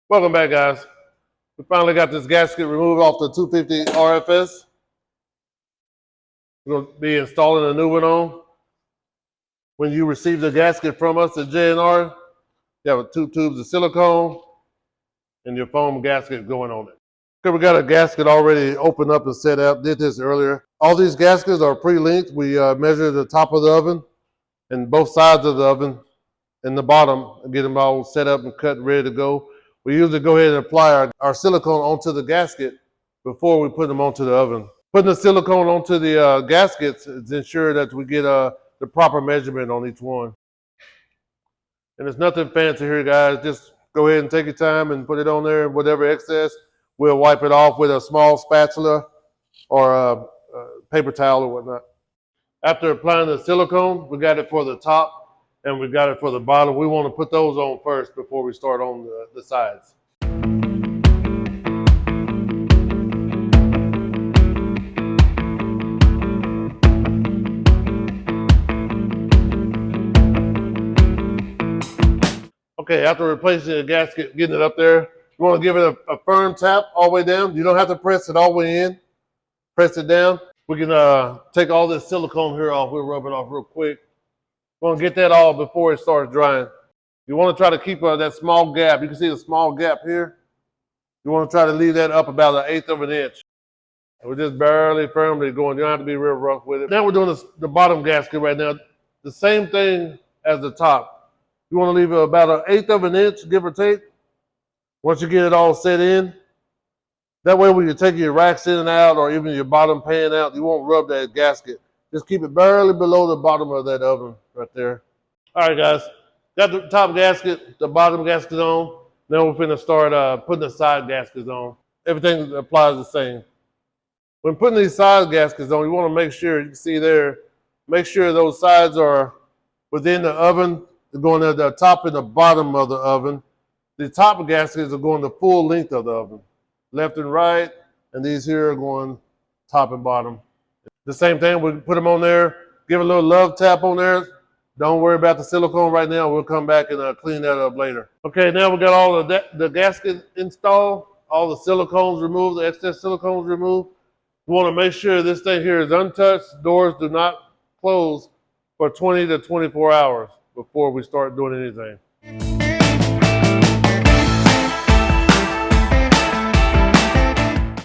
Welcome back, guys. We finally got this gasket removed off the 250 RFS. We're going to be installing a new one on. When you receive the gasket from us at JNR, you have 2 tubes of silicone and your foam gasket going on it. Okay, we got a gasket already opened up and set up. Did this earlier. All these gaskets are pre-linked. We measure the top of the oven and both sides of the oven and the bottom and get them all set up and cut and ready to go. We usually go ahead and apply our silicone onto the gasket before we put them onto the oven. Putting the silicone onto the gaskets is ensure that we get the proper measurement on each one. And there's nothing fancy here, guys. Just go ahead and take your time and put it on there. Whatever excess, we'll wipe it off with a small spatula or a paper towel or whatnot. After applying the silicone, we got it for the top and we got it for the bottom. We want to put those on first before we start on the sides. Okay, after replacing the gasket, getting it up there, you want to give it a firm tap all the way down. You don't have to press it all the way in. Press it down. We can take all this silicone here off. We'll rub it off real quick. We're going to get that all before it starts drying. You want to try to keep that small gap. You can see the small gap here. You want to try to leave that up about 1/8 of an inch. We're just barely firmly going. You don't have to be real rough with it. Now we're doing the bottom gasket right now. The same thing as the top. You want to leave it about 1/8 of an inch, give or take. Once you get it all set in, that way when you take your racks in and out or even your bottom pan out, you won't rub that gasket. Just keep it barely below the bottom of that oven right there. All right, guys. Got the top gasket, the bottom gasket on. Now we're finna start putting the side gaskets on. Everything applies the same. When putting these side gaskets on, you want to make sure, you can see there, make sure those sides are within the oven. They're going to the top and the bottom of the oven. The top gaskets are going the full length of the oven, left and right, and these here are going top and bottom. The same thing, we put them on there, give a little love tap on there. Don't worry about the silicone right now. We'll come back and clean that up later. Okay, now we got all of the gasket installed, all the silicones removed, the excess silicones removed. We want to make sure this thing here is untouched. Doors do not close for 20 to 24 hours before we start doing anything.